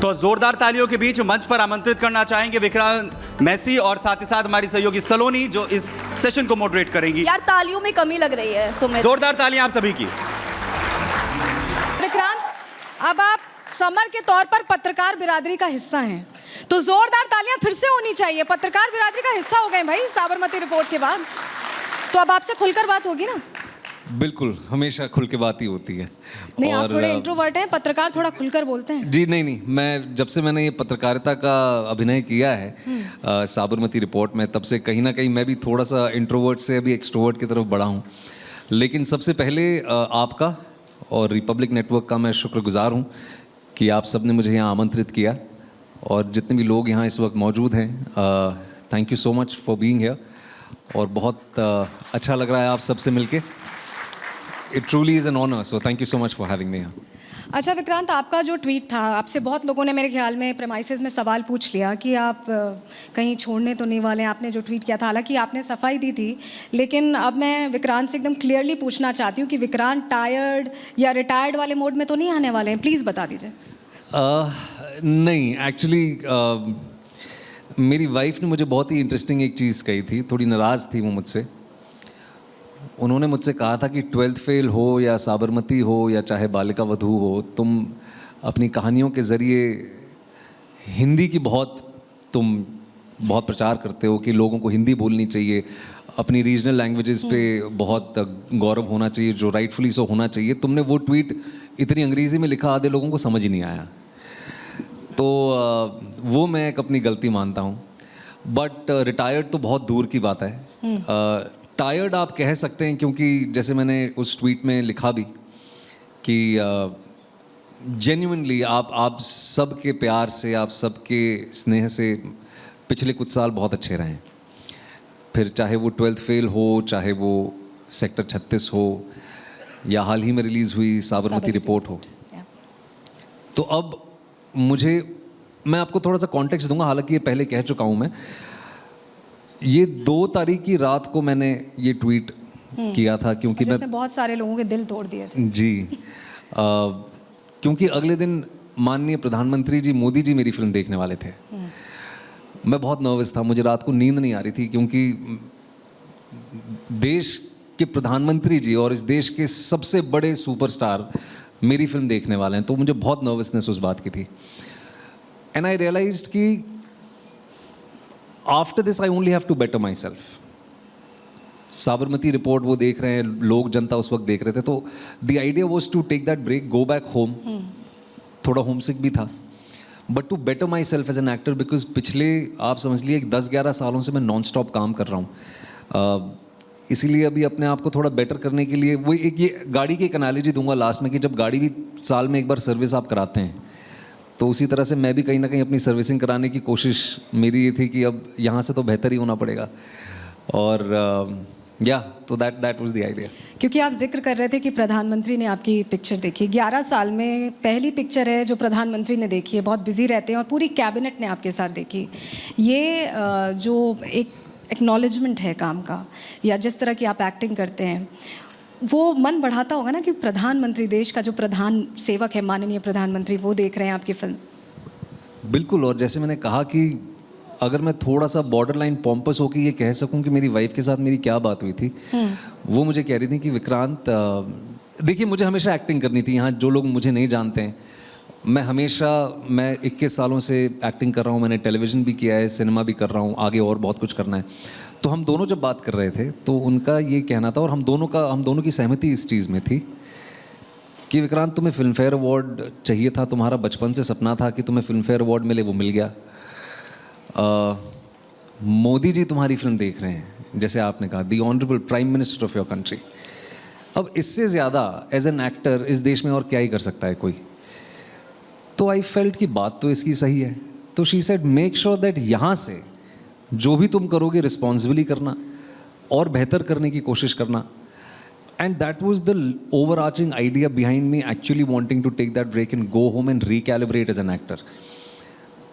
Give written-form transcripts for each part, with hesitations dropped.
तो जोरदार तालियों के बीच मंच पर आमंत्रित करना चाहेंगे विक्रांत मैसी और साथ ही साथ हमारी सहयोगी सलोनी जो इस सेशन को मॉडरेट करेंगी। यार तालियों में कमी लग रही है सुमित। जोरदार तालियां आप सभी की। विक्रांत, अब आप समर के तौर पर पत्रकार बिरादरी का हिस्सा हैं, तो जोरदार तालियां फिर से होनी चाहिए। पत्रकार बिरादरी का हिस्सा हो गए भाई साबरमती रिपोर्ट के बाद, तो अब आपसे खुलकर बात होगी ना? बिल्कुल, हमेशा खुल के बात ही होती है। नहीं, आप थोड़े इंट्रोवर्ट हैं, पत्रकार थोड़ा खुलकर बोलते हैं। जी नहीं, मैं जब से मैंने ये पत्रकारिता का अभिनय किया है साबरमती रिपोर्ट में, तब से कहीं ना कहीं मैं भी थोड़ा सा इंट्रोवर्ट से अभी एक्सट्रोवर्ट की तरफ बढ़ा हूँ। लेकिन सबसे पहले आपका और रिपब्लिक नेटवर्क का मैं शुक्रगुजार हूँ कि आप सब ने मुझे यहाँ आमंत्रित किया, और जितने भी लोग यहाँ इस वक्त मौजूद हैं, thank you so much for being here. और बहुत अच्छा लग रहा है आप सबसे मिलके। It truly is an honor, so thank you so much for having me here. अच्छा विक्रांत, आपका जो ट्वीट था, आपसे बहुत लोगों ने मेरे ख्याल में प्रेमाइसेस में सवाल पूछ लिया कि आप कहीं छोड़ने तो नहीं वाले हैं। आपने जो ट्वीट किया था, हालांकि आपने सफाई दी थी, लेकिन अब मैं विक्रांत से एकदम क्लियरली पूछना चाहती हूँ कि विक्रांत टायर्ड या रिटायर्ड वाले मोड में तो नहीं आने वाले हैं? प्लीज़ बता दीजिए। नहीं, एक्चुअली मेरी वाइफ ने मुझे बहुत ही इंटरेस्टिंग एक चीज़ कही थी। थोड़ी नाराज़ थी वो मुझसे। उन्होंने मुझसे कहा था कि 12th फेल हो या साबरमती हो या चाहे बालिका वधू हो, तुम अपनी कहानियों के ज़रिए हिंदी की तुम बहुत प्रचार करते हो कि लोगों को हिंदी बोलनी चाहिए, अपनी रीजनल लैंग्वेजेस पे बहुत गौरव होना चाहिए, जो राइटफुली सो होना चाहिए। तुमने वो ट्वीट इतनी अंग्रेज़ी में लिखा, आधे लोगों को समझ ही नहीं आया। तो वो मैं एक अपनी गलती मानता हूँ। बट रिटायर्ड तो बहुत दूर की बात है। टायर्ड आप कह सकते हैं, क्योंकि जैसे मैंने उस ट्वीट में लिखा भी कि जेन्युइनली आप सबके प्यार से, आप सबके स्नेह से पिछले कुछ साल बहुत अच्छे रहे हैं। फिर चाहे वो 12th फेल हो, चाहे वो सेक्टर 36 हो, या हाल ही में रिलीज़ हुई साबरमती रिपोर्ट हो। तो अब मैं आपको थोड़ा सा कॉन्टेक्स्ट दूंगा, हालांकि ये पहले कह चुका हूँ मैं। ये 2 तारीख की रात को मैंने ये ट्वीट किया था, क्योंकि मैं बहुत सारे लोगों के दिल तोड़ दिए थे। जी क्योंकि अगले दिन माननीय प्रधानमंत्री जी मोदी जी मेरी फिल्म देखने वाले थे। मैं बहुत नर्वस था, मुझे रात को नींद नहीं आ रही थी, क्योंकि देश के प्रधानमंत्री जी और इस देश के सबसे बड़े सुपरस्टार मेरी फिल्म देखने वाले हैं। तो मुझे बहुत नर्वसनेस उस बात की थी। एंड आई रियलाइज्ड कि after this I only have to better myself. Sabarmati report वो देख रहे हैं लोग, जनता उस वक्त देख रहे थे, तो the idea was to take that break, go back home. थोड़ा होमसिक भी था, but to better myself as an actor, because पिछले आप समझ लिए 10-11 सालों से मैं नॉन स्टॉप काम कर रहा हूँ। इसीलिए अभी अपने आप को थोड़ा बेटर करने के लिए वो ये गाड़ी की एक एनालॉजी दूंगा लास्ट में, कि जब गाड़ी भी साल में एक बार सर्विस आप कराते हैं, तो उसी तरह से मैं भी कहीं ना कहीं अपनी सर्विसिंग कराने की कोशिश मेरी ये थी कि अब यहाँ से तो बेहतर ही होना पड़ेगा। और तो दैट वाज द आइडिया। क्योंकि आप जिक्र कर रहे थे कि प्रधानमंत्री ने आपकी पिक्चर देखी, 11 साल में पहली पिक्चर है जो प्रधानमंत्री ने देखी है। बहुत बिजी रहते हैं और पूरी कैबिनेट ने आपके साथ देखी। ये जो एक एक्नॉलेजमेंट है काम का, या जिस तरह की आप एक्टिंग करते हैं, वो मन बढ़ाता होगा ना कि प्रधानमंत्री, देश का जो प्रधान सेवक है माननीय प्रधानमंत्री, वो देख रहे हैं आपकी फिल्म। बिल्कुल। और जैसे मैंने कहा कि अगर मैं थोड़ा सा बॉर्डर लाइन पॉम्पस होकर ये कह सकूं कि मेरी वाइफ के साथ मेरी क्या बात हुई थी, वो मुझे कह रही थी कि विक्रांत, देखिए मुझे हमेशा एक्टिंग करनी थी। यहाँ जो लोग मुझे नहीं जानते हैं, मैं 21 सालों से एक्टिंग कर रहा हूँ। मैंने टेलीविज़न भी किया है, सिनेमा भी कर रहा हूँ, आगे और बहुत कुछ करना है। तो हम दोनों जब बात कर रहे थे, तो उनका ये कहना था, और हम दोनों की सहमति इस चीज़ में थी कि विक्रांत, तुम्हें फिल्म फेयर अवार्ड चाहिए था, तुम्हारा बचपन से सपना था कि तुम्हें फिल्म फेयर अवार्ड मिले, वो मिल गया। मोदी जी तुम्हारी फिल्म देख रहे हैं, जैसे आपने कहा, the honourable prime minister of your country. अब इससे ज़्यादा एज एन एक्टर इस देश में और क्या ही कर सकता है कोई। तो आई फेल्ट कि बात तो इसकी सही है। तो she said, make sure that यहाँ से जो भी तुम करोगे रिस्पॉन्सिबली करना और बेहतर करने की कोशिश करना। And that was the overarching idea behind me actually wanting to take that break and go home and recalibrate as an actor.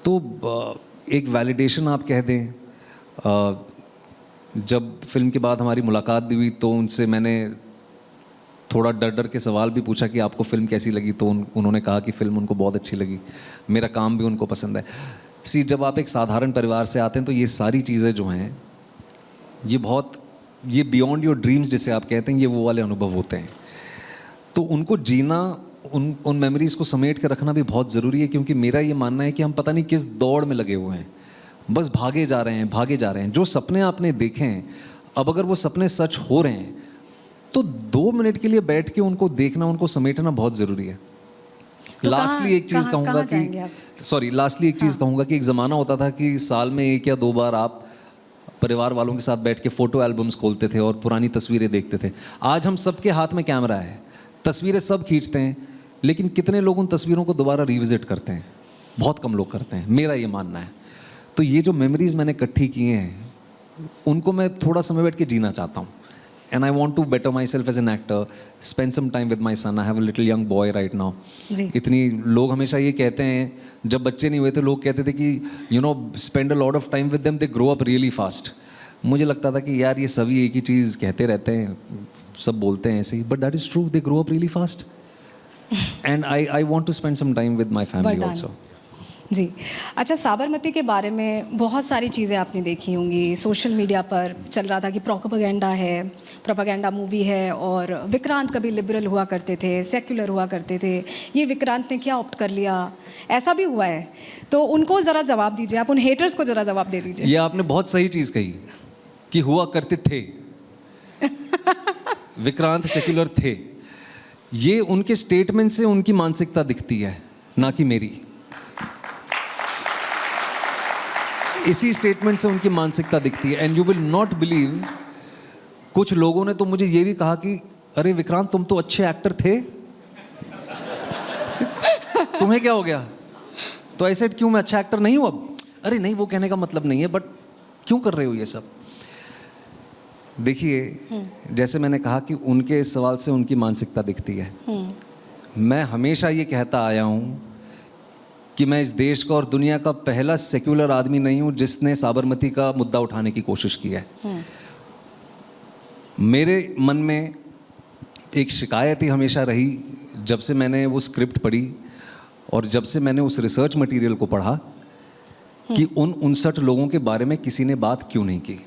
तो एक वैलिडेशन आप कह दें। जब फिल्म के बाद हमारी मुलाकात भी हुई, तो उनसे मैंने थोड़ा डर डर के सवाल भी पूछा कि आपको फ़िल्म कैसी लगी, तो उन्होंने कहा कि फ़िल्म उनको बहुत अच्छी लगी, मेरा काम भी उनको पसंद है। जब आप एक साधारण परिवार से आते हैं तो ये सारी चीज़ें जो हैं ये बियॉन्ड योर ड्रीम्स जिसे आप कहते हैं, ये वो वाले अनुभव होते हैं। तो उनको जीना, उन मेमोरीज़ को समेट कर रखना भी बहुत ज़रूरी है, क्योंकि मेरा ये मानना है कि हम पता नहीं किस दौड़ में लगे हुए हैं, बस भागे जा रहे हैं। जो सपने आपने देखे हैं, अब अगर वो सपने सच हो रहे हैं तो 2 मिनट के लिए बैठ के उनको देखना, उनको समेटना बहुत ज़रूरी है। तो लास्टली एक चीज़ कहूँगा कि एक ज़माना होता था कि साल में 1 या 2 बार आप परिवार वालों के साथ बैठ के फ़ोटो एल्बम्स खोलते थे और पुरानी तस्वीरें देखते थे। आज हम सबके हाथ में कैमरा है, तस्वीरें सब खींचते हैं, लेकिन कितने लोग उन तस्वीरों को दोबारा रिविज़िट करते हैं? बहुत कम लोग करते हैं, मेरा ये मानना है। तो ये जो मेमोरीज़ मैंने इकट्ठी की हैं, उनको मैं थोड़ा समय बैठ के जीना चाहता हूँ। And I want to better myself as an actor, spend some time with my son. I have a little young boy right now. इतनी लोग हमेशा ये कहते हैं, जब बच्चे नहीं हुए थे लोग कहते थे कि spend a lot of time with them, they grow up really fast. मुझे लगता था कि यार ये सभी एक ही चीज़ कहते रहते हैं, सब बोलते हैं ऐसे ही, but that is true, they grow up really fast. And I want to spend some time with my family also. जी, अच्छा, साबरमती के बारे में बहुत सारी चीज़ें आपने देखी होंगी, सोशल मीडिया पर चल रहा था कि प्रोपेगेंडा मूवी है, और विक्रांत कभी लिबरल हुआ करते थे, सेक्युलर हुआ करते थे, ये विक्रांत ने क्या ऑप्ट कर लिया, ऐसा भी हुआ है। तो उनको ज़रा जवाब दीजिए, आप उन हेटर्स को ज़रा जवाब दे दीजिए। ये आपने बहुत सही चीज़ कही कि हुआ करते थे। विक्रांत सेक्युलर थे, ये उनके स्टेटमेंट से उनकी मानसिकता दिखती है, ना कि मेरी। इसी स्टेटमेंट से उनकी मानसिकता दिखती है। And you will not believe, कुछ लोगों ने तो मुझे ये भी कहा कि अरे विक्रांत, तुम तो अच्छे एक्टर थे, तुम्हें क्या हो गया? तो ऐसे क्यों, मैं अच्छा एक्टर नहीं हूं अब? अरे नहीं, वो कहने का मतलब नहीं है, बट क्यों कर रहे हो ये सब? देखिए, जैसे मैंने कहा कि उनके इस सवाल से उनकी मानसिकता दिखती है। मैं हमेशा ये कहता आया हूं कि मैं इस देश का और दुनिया का पहला सेक्युलर आदमी नहीं हूं जिसने साबरमती का मुद्दा उठाने की कोशिश की है। मेरे मन में एक शिकायत ही हमेशा रही, जब से मैंने वो स्क्रिप्ट पढ़ी और जब से मैंने उस रिसर्च मटेरियल को पढ़ा, कि उन 59 लोगों के बारे में किसी ने बात क्यों नहीं की।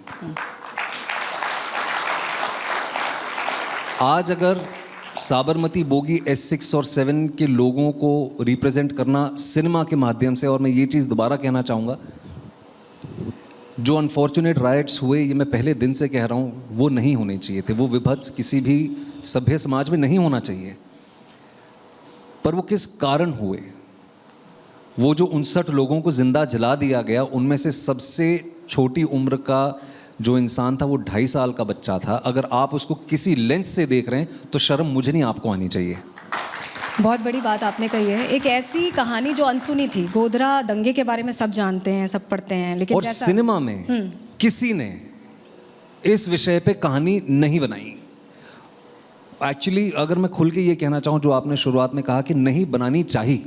आज अगर साबरमती बोगी S6 और 7 के लोगों को रिप्रेजेंट करना सिनेमा के माध्यम से, और मैं ये चीज़ दोबारा कहना चाहूँगा, जो अनफॉर्चुनेट राइट्स हुए, ये मैं पहले दिन से कह रहा हूँ, वो नहीं होने चाहिए थे। वो विभत्स किसी भी सभ्य समाज में नहीं होना चाहिए। पर वो किस कारण हुए? वो जो 59 लोगों को जिंदा जला दिया गया, उनमें से सबसे छोटी उम्र का जो इंसान था वो 2.5 साल का बच्चा था। अगर आप उसको किसी लेंस से देख रहे हैं तो शर्म मुझे नहीं, आपको आनी चाहिए। बहुत बड़ी बात आपने कही है। एक ऐसी कहानी जो अनसुनी थी, गोधरा दंगे के बारे में सब जानते हैं, सब पढ़ते हैं, लेकिन और सिनेमा में किसी ने इस विषय पे कहानी नहीं बनाई। एक्चुअली अगर मैं खुल के ये कहना चाहूँ, जो आपने शुरुआत में कहा कि नहीं बनानी चाहिए,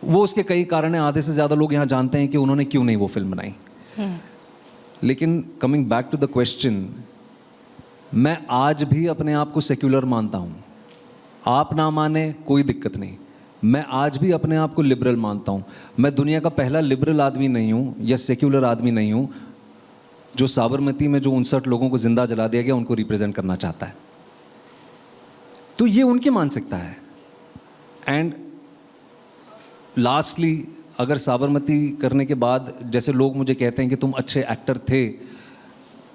वो उसके कई कारण हैं। आधे से ज़्यादा लोग यहाँ जानते हैं कि उन्होंने क्यों नहीं वो फिल्म बनाई। लेकिन coming back to the question, मैं आज भी अपने आप को सेक्युलर मानता हूँ। आप ना माने कोई दिक्कत नहीं, मैं आज भी अपने आप को लिबरल मानता हूँ। मैं दुनिया का पहला लिबरल आदमी नहीं हूँ या सेक्युलर आदमी नहीं हूँ जो साबरमती में जो 59 लोगों को जिंदा जला दिया गया उनको रिप्रेजेंट करना चाहता है। तो ये उनकी मानसिकता है। एंड लास्टली, अगर साबरमती करने के बाद जैसे लोग मुझे कहते हैं कि तुम अच्छे एक्टर थे,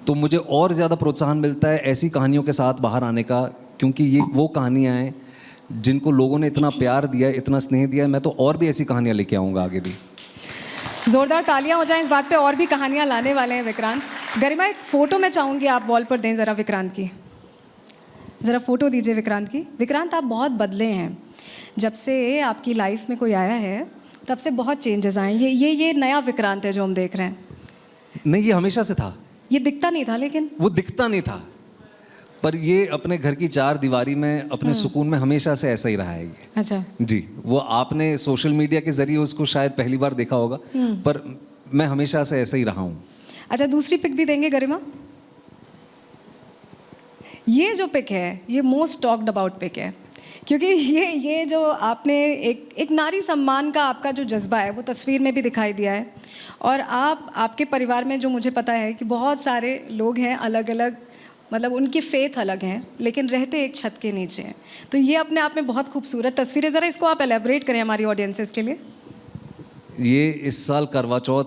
तो मुझे और ज़्यादा प्रोत्साहन मिलता है ऐसी कहानियों के साथ बाहर आने का, क्योंकि ये वो कहानियाँ हैं जिनको लोगों ने इतना प्यार दिया, इतना स्नेह दिया है। मैं तो और भी ऐसी कहानियाँ लेके आऊँगा आगे भी। जोरदार तालियां हो जाएं इस बात पे। और भी कहानियां लाने वाले हैं विक्रांत। गरिमा, एक फ़ोटो मैं चाहूँगी आप वॉल पर दें ज़रा विक्रांत की। ज़रा फ़ोटो दीजिए विक्रांत की। विक्रांत, आप बहुत बदले हैं। जब से आपकी लाइफ में कोई आया है तब से बहुत चेंजेस आए। ये नया विक्रांत है जो हम देख रहे हैं। नहीं, ये हमेशा से था। ये दिखता नहीं था, लेकिन वो दिखता नहीं था, पर ये अपने घर की 4 दीवारी में, अपने सुकून में हमेशा से ऐसा ही रहा है ये। अच्छा जी, वो आपने सोशल मीडिया के जरिए उसको शायद पहली बार देखा होगा, पर मैं हमेशा से ऐसा ही रहा हूँ। अच्छा, दूसरी पिक भी देंगे गरिमा। ये जो पिक है ये मोस्ट टॉक्ड अबाउट पिक है, क्योंकि ये जो आपने एक नारी सम्मान का आपका जो जज्बा है वो तस्वीर में भी दिखाई दिया है। और आपके परिवार में जो मुझे पता है कि बहुत सारे लोग हैं अलग अलग, मतलब उनकी फेथ अलग हैं लेकिन रहते एक छत के नीचे हैं, तो ये अपने आप में बहुत खूबसूरत तस्वीर है। ज़रा इसको आप एलेबरेट करें हमारी ऑडियंसेस के लिए। ये इस साल करवा चौथ